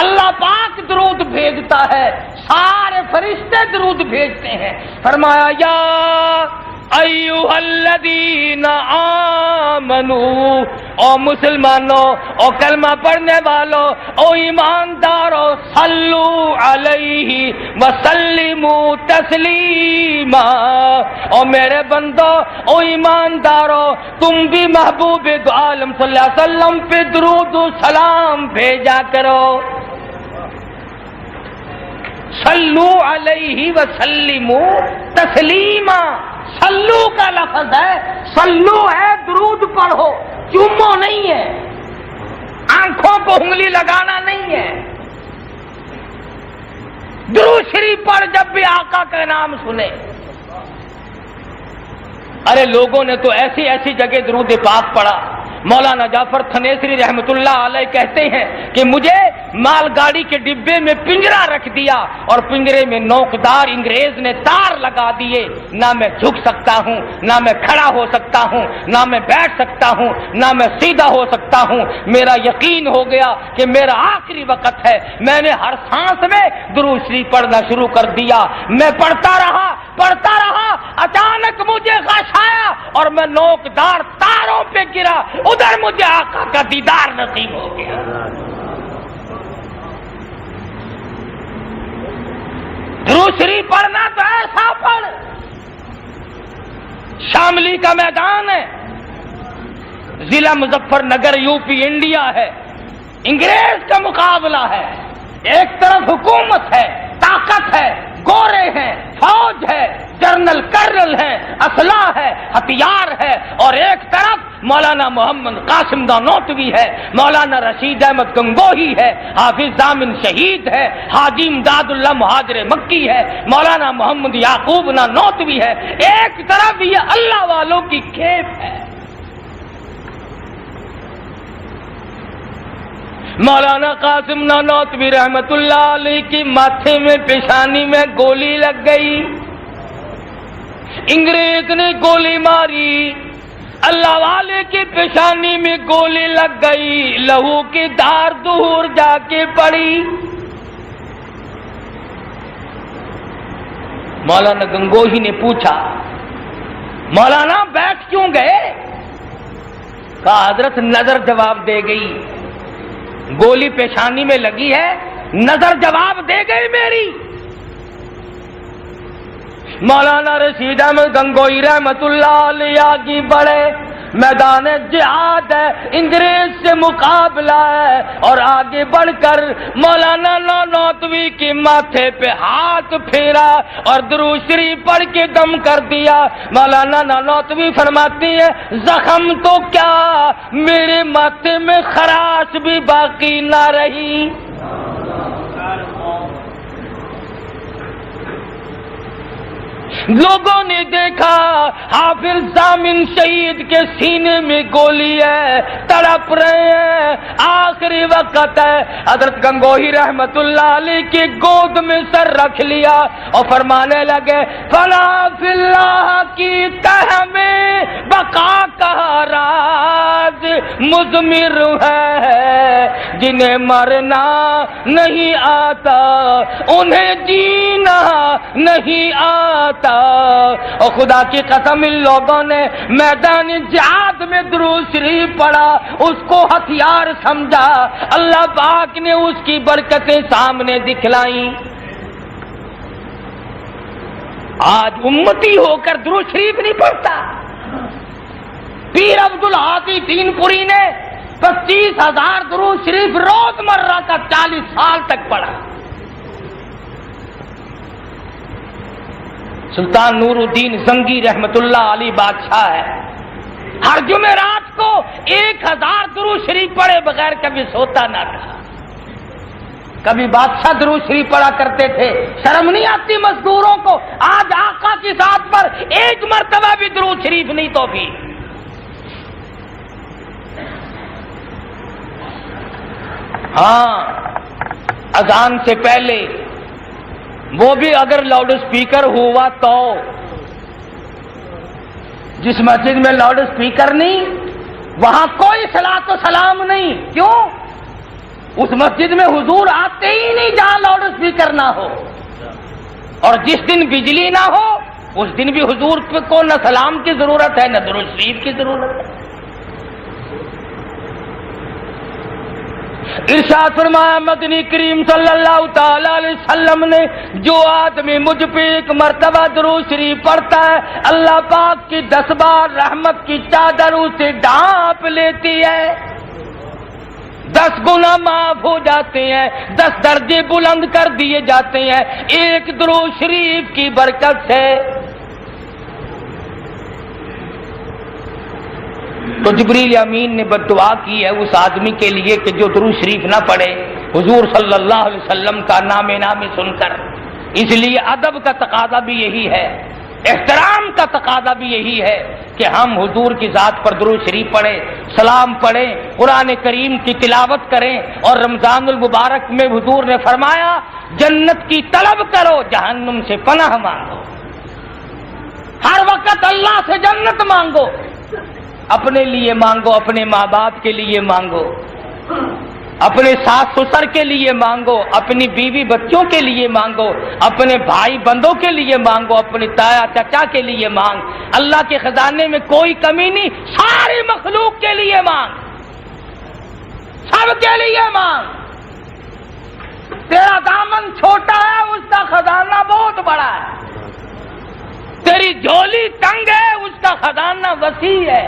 اللہ پاک درود بھیجتا ہے، سارے فرشتے درود بھیجتے ہیں. فرمایا یا ایھا الذین آمنو، او مسلمانوں، او کلمہ پڑھنے والوں، او ایمانداروں، صلو علیہ وسلموا تسلیما. او میرے بندو، او ایمانداروں، تم بھی محبوب دو عالم صلی اللہ علیہ وسلم پہ درود و سلام بھیجا کرو. صلو علیہ وسلموا تسلیما. صلو کا لفظ ہے، صلو ہے درود پڑھو، چومو نہیں ہے، آنکھوں کو انگلی لگانا نہیں ہے. درود شریف پڑھ جب بھی آقا کا نام سنے. ارے لوگوں نے تو ایسی ایسی جگہ درود پاک پڑھا. مولانا جعفر تھنیسری رحمت اللہ علیہ کہتے ہیں کہ مجھے مال گاڑی کے ڈبے میں پنجرا رکھ دیا اور پنجرے میں نوکدار انگریز نے تار لگا دیے، نہ میں جھک سکتا ہوں، نہ میں کھڑا ہو سکتا ہوں، نہ میں بیٹھ سکتا ہوں، نہ میں سیدھا ہو سکتا ہوں۔ میرا یقین ہو گیا کہ میرا آخری وقت ہے، میں نے ہر سانس میں درود شریف پڑھنا شروع کر دیا۔ میں پڑھتا رہا، اچانک مجھے غش آیا اور میں نوکدار تاروں پہ گرا، ادھر مجھے آقا کا دیدار نصیب ہو گیا۔ درود شریف پڑھنا تو ایسا پڑھ، شاملی کا میدان ہے، ضلع مظفر نگر یوپی انڈیا ہے، انگریز کا مقابلہ ہے، ایک طرف حکومت ہے، طاقت ہے، گورے ہیں، فوج ہے، جنرل کرنل ہے، اسلحہ ہے، ہتھیار ہے، اور ایک طرف مولانا محمد قاسم نانوتوی ہے، مولانا رشید احمد گنگوہی ہے، حافظ ضامن شہید ہے، حاجی امداد اللہ مہاجر مکی ہے، مولانا محمد یعقوب نانوتوی ہے، ایک طرف یہ اللہ والوں کی کھیپ ہے۔ مولانا قاسم نانوتوی رحمت اللہ علیہ کی ماتھے میں پیشانی میں گولی لگ گئی، انگریز نے گولی ماری، اللہ والے کی پیشانی میں گولی لگ گئی، لہو کی دھار دور جا کے پڑی۔ مولانا گنگوہی نے پوچھا، مولانا بیٹھ کیوں گئے؟ کہا حضرت نظر جواب دے گئی، گولی پیشانی میں لگی ہے، نظر جواب دے گئی میری۔ مولانا رشید احمد گنگوئی رحمت اللہ علیہ آگے بڑھے، میدان جہاد ہے، انگریز سے مقابلہ ہے، اور آگے بڑھ کر مولانا نانوتوی کے ماتھے پہ ہاتھ پھیرا اور درود شریف پڑھ کے دم کر دیا۔ مولانا نانوتوی فرماتی ہے، زخم تو کیا میرے ماتھے میں خراش بھی باقی نہ رہی۔ لوگوں نے دیکھا حافظ ضامن شہید کے سینے میں گولی ہے، تڑپ رہے ہیں، آخری وقت ہے۔ حضرت گنگوہی رحمت اللہ علیہ کی گود میں سر رکھ لیا اور فرمانے لگے، فلا فی اللہ کی تہ میں بقا کا راز مضمر ہے، جنہیں مرنا نہیں آتا انہیں جینا نہیں آتا۔ اور خدا کی قسم ان لوگوں نے میدان جہاد میں درود شریف پڑھا، اس کو ہتھیار سمجھا، اللہ پاک نے اس کی برکتیں سامنے دکھلائیں۔ آج امتی ہو کر درود شریف نہیں پڑھتا۔ پیر عبدالحادی دین پوری نے 25,000 درود شریف روز مرہ کا 40 سال تک پڑھا۔ سلطان نور الدین زنگی رحمت اللہ علی بادشاہ ہے، ہر جمعرات کو 1000 درود شریف پڑھے بغیر کبھی سوتا نہ تھا۔ کبھی بادشاہ درود شریف پڑھا کرتے تھے، شرم نہیں آتی مزدوروں کو؟ آج آقا کی ذات پر ایک مرتبہ بھی درود شریف نہیں تو بھی۔ ہاں، اذان سے پہلے وہ بھی اگر لاؤڈ اسپیکر ہوا تو، جس مسجد میں لاؤڈ اسپیکر نہیں وہاں کوئی صلاۃ و سلام نہیں۔ کیوں؟ اس مسجد میں حضور آتے ہی نہیں جہاں لاؤڈ اسپیکر نہ ہو، اور جس دن بجلی نہ ہو اس دن بھی حضور کو نہ سلام کی ضرورت ہے نہ درود شریف کی ضرورت ہے۔ ارشاد فرمایا مدنی کریم صلی اللہ تعالی علیہ وسلم نے، جو آدمی مجھ پہ ایک مرتبہ درود شریف پڑھتا ہے، اللہ پاک کی 10 بار رحمت کی چادر اسے ڈھانپ لیتی ہے، 10 گناہ معاف ہو جاتے ہیں، 10 درجے بلند کر دیے جاتے ہیں ایک درود شریف کی برکت سے۔ تو جبریل امین نے بددعا کی ہے اس آدمی کے لیے کہ جو درود شریف نہ پڑھے حضور صلی اللہ علیہ وسلم کا نام سن کر۔ اس لیے ادب کا تقاضا بھی یہی ہے احترام کا تقاضا بھی یہی ہے کہ ہم حضور کی ذات پر درود شریف پڑھیں، سلام پڑھیں، قرآن کریم کی تلاوت کریں، اور رمضان المبارک میں حضور نے فرمایا جنت کی طلب کرو، جہنم سے پناہ مانگو۔ ہر وقت اللہ سے جنت مانگو، اپنے لیے مانگو، اپنے ماں باپ کے لیے مانگو، اپنے ساس سسر کے لیے مانگو، اپنی بیوی بچوں کے لیے مانگو، اپنے بھائی بندوں کے لیے مانگو، اپنے تایا چچا کے لیے مانگ۔ اللہ کے خزانے میں کوئی کمی نہیں، ساری مخلوق کے لیے مانگ، سب کے لیے مانگ۔ تیرا دامن چھوٹا ہے، اس کا خزانہ بہت بڑا ہے۔ تیری جھولی تنگ ہے، اس کا خزانہ وسیع ہے۔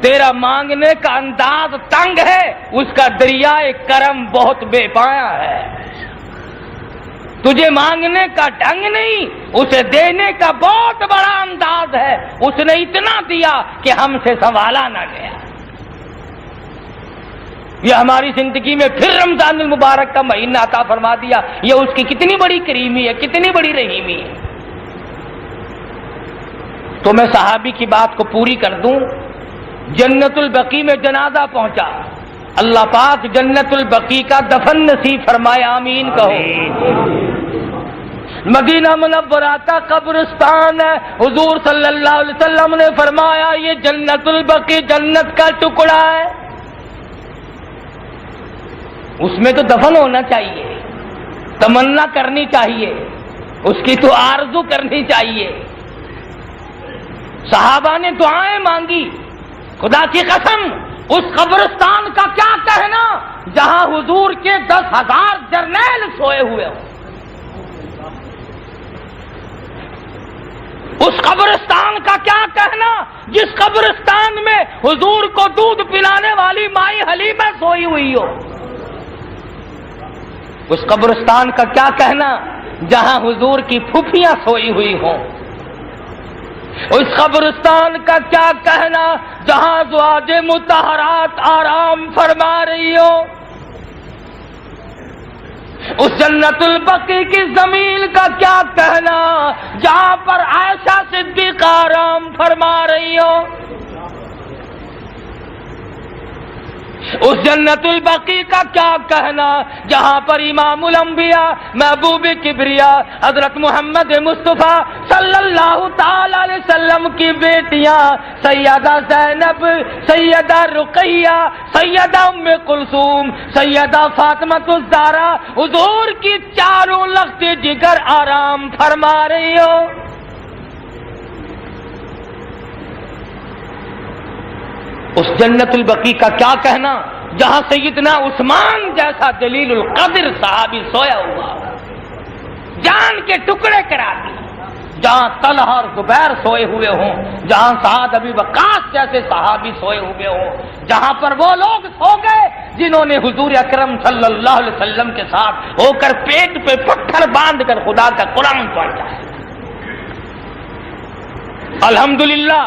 تیرا مانگنے کا انداز تنگ ہے، اس کا دریائے کرم بہت بے پایا ہے۔ تجھے مانگنے کا ڈھنگ نہیں، اسے دینے کا بہت بڑا انداز ہے۔ اس نے اتنا دیا کہ ہم سے سنبھالا نہ گیا۔ یہ ہماری زندگی میں پھر رمضان المبارک کا مہینہ عطا فرما دیا، یہ اس کی کتنی بڑی کریمی ہے، کتنی بڑی رحیمی ہے۔ تو میں صحابی کی بات کو پوری کر دوں، جنت البقیع میں جنازہ پہنچا، اللہ پاک جنت البقیع کا دفن نصیب فرمائے، آمین کہو۔ مدینہ منورہ کا قبرستان ہے، حضور صلی اللہ علیہ وسلم نے فرمایا یہ جنت البقیع جنت کا ٹکڑا ہے، اس میں تو دفن ہونا چاہیے، تمنا کرنی چاہیے، اس کی تو آرزو کرنی چاہیے۔ صحابہ نے دعائیں مانگی، خدا کی قسم اس قبرستان کا کیا کہنا جہاں حضور کے 10,000 جرنیل سوئے ہوئے ہوں۔ اس قبرستان کا کیا کہنا جس قبرستان میں حضور کو دودھ پلانے والی مائی حلیمہ سوئی ہوئی ہو۔ اس قبرستان کا کیا کہنا جہاں حضور کی پھوپھیاں سوئی ہوئی ہوں۔ اس قبرستان کا کیا کہنا جہاں ازواج مطہرات آرام فرما رہی ہو۔ اس جنت البقیع کی زمین کا کیا کہنا جہاں پر عائشہ صدیقہ آرام فرما رہی ہو۔ اس جنت البقیع کا کیا کہنا جہاں پر امام الانبیاء محبوب کبریا حضرت محمد مصطفیٰ صلی اللہ تعالی علیہ وسلم کی بیٹیاں سیدہ زینب، سیدہ رقیہ، سیدہ ام کلثوم، سیدہ فاطمہ الزہرا حضور کی چاروں لخت جگر آرام فرما رہی ہو۔ اس جنت البقیع کا کیا کہنا جہاں سیدنا عثمان جیسا جلیل القدر صحابی سویا ہوا، جان کے ٹکڑے کرا دی، جہاں طلحہ اور زبیر سوئے ہوئے ہوں، جہاں سعد ابی وقاص جیسے صحابی سوئے ہوئے ہوں، جہاں پر وہ لوگ سو گئے جنہوں نے حضور اکرم صلی اللہ علیہ وسلم کے ساتھ ہو کر پیٹ پہ پتھر باندھ کر خدا کا قرآن پڑھا ہے۔ الحمدللہ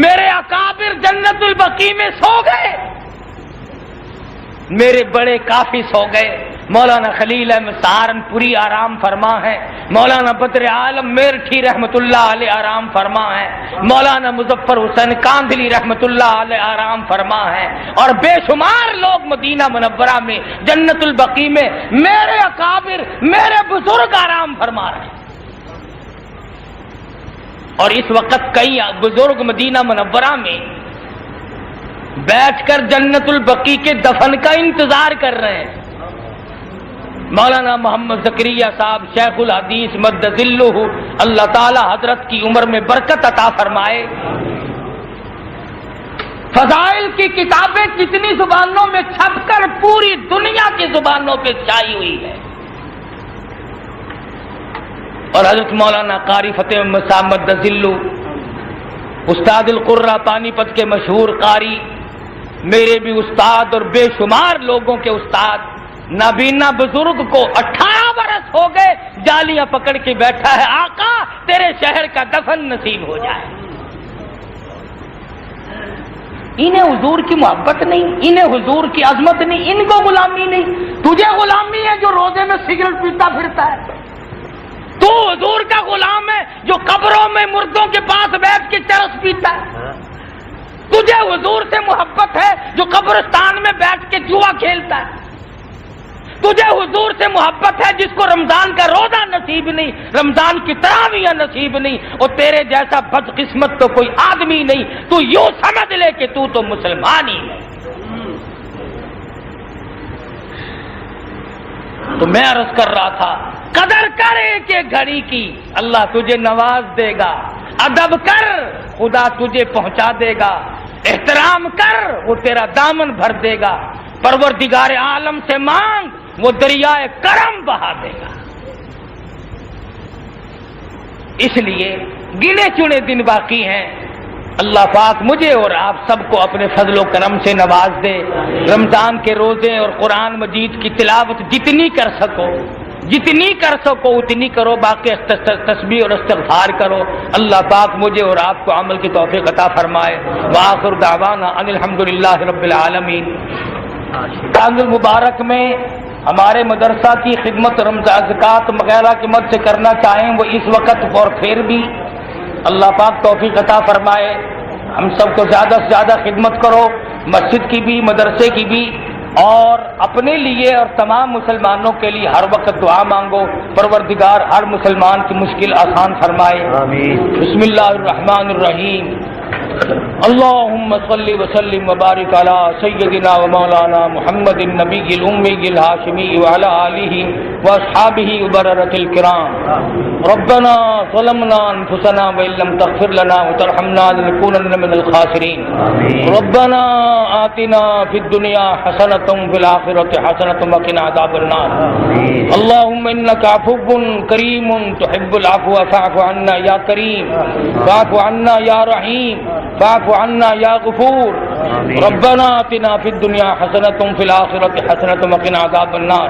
میرے اکابر جنت البقیع میں سو گئے، میرے بڑے کافی سو گئے۔ مولانا خلیل احمد سہارنپوری آرام فرما ہے، مولانا بدر عالم میرٹھی رحمت اللہ علیہ آرام فرما ہے، مولانا مظفر حسین کاندھلی رحمت اللہ علیہ آرام فرما ہے، اور بے شمار لوگ مدینہ منورہ میں جنت البقیع میں میرے اکابر میرے بزرگ آرام فرما رہے ہیں۔ اور اس وقت کئی بزرگ مدینہ منورہ میں بیٹھ کر جنت البقیع کے دفن کا انتظار کر رہے ہیں۔ مولانا محمد زکریا صاحب شیخ الحدیث مد ظلہ، اللہ تعالی حضرت کی عمر میں برکت عطا فرمائے۔ فضائل کی کتابیں کتنی زبانوں میں چھپ کر پوری دنیا کی زبانوں پہ چھائی ہوئی ہے، اور حضرت مولانا قاری فتح احمد صاحب مد ظلہ، استاد القرہ پانی پت کے مشہور قاری، میرے بھی استاد اور بے شمار لوگوں کے استاد، نابینا بزرگ کو 18 برس ہو گئے جالیاں پکڑ کے بیٹھا ہے، آقا تیرے شہر کا دفن نصیب ہو جائے۔ انہیں حضور کی محبت نہیں، انہیں حضور کی عظمت نہیں، ان کو غلامی نہیں۔ تجھے غلامی ہے جو روزے میں سگریٹ پیتا پھرتا ہے، تو حضور کا غلام ہے جو قبروں میں مردوں کے پاس بیٹھ کے چرس پیتا ہے. تجھے حضور سے محبت ہے جو قبرستان میں بیٹھ کے جوا کھیلتا ہے. تجھے حضور سے محبت ہے جس کو رمضان کا روزہ نصیب نہیں, رمضان کی تراویح نصیب نہیں, اور تیرے جیسا بدقسمت تو کوئی آدمی نہیں. تو یوں سمجھ لے کہ تو مسلمان ہی ہے. تو میں عرض کر رہا تھا, قدر کر ایک ایک گھڑی کی, اللہ تجھے نواز دے گا. ادب کر, خدا تجھے پہنچا دے گا. احترام کر, وہ تیرا دامن بھر دے گا. پروردگار عالم سے مانگ, وہ دریائے کرم بہا دے گا. اس لیے گنے چنے دن باقی ہیں. اللہ پاک مجھے اور آپ سب کو اپنے فضل و کرم سے نواز دے. رمضان کے روزے اور قرآن مجید کی تلاوت جتنی کر سکو اتنی کرو. باقی تسبیح اور استغفار کرو. اللہ پاک مجھے اور آپ کو عمل کی توفیق عطا فرمائے. وآخر دعوانا ان الحمدللہ رب العالمین. رمضان المبارک میں ہمارے مدرسہ کی خدمت رمضان زکوٰۃ وغیرہ کی مدد سے کرنا چاہیں وہ اس وقت اور پھر بھی اللہ پاک توفیق عطا فرمائے. ہم سب کو زیادہ سے زیادہ خدمت کرو, مسجد کی بھی مدرسے کی بھی, اور اپنے لیے اور تمام مسلمانوں کے لیے ہر وقت دعا مانگو. پروردگار ہر مسلمان کی مشکل آسان فرمائے. بسم اللہ الرحمن الرحیم. اللهم صل وسلم وبارك على سيدنا ومولانا محمد النبي الأمي الهاشمي وعلى آله وأصحابه وبررة الكرام. ربنا ظلمنا أنفسنا وإن لم تغفر لنا وترحمنا لنكونن من الخاسرين. ربنا آتنا في الدنيا حسنة وفي الآخرة حسنة وقنا عذاب النار. اللهم إنك عفو كريم تحب العفو فاعف عنا يا كريم, فاعف عنا يا رحيم, فاعف عنا يا غفور. ربنا آتنا في الدنيا حسنة وفي الآخرة حسنة وقنا عذاب النار.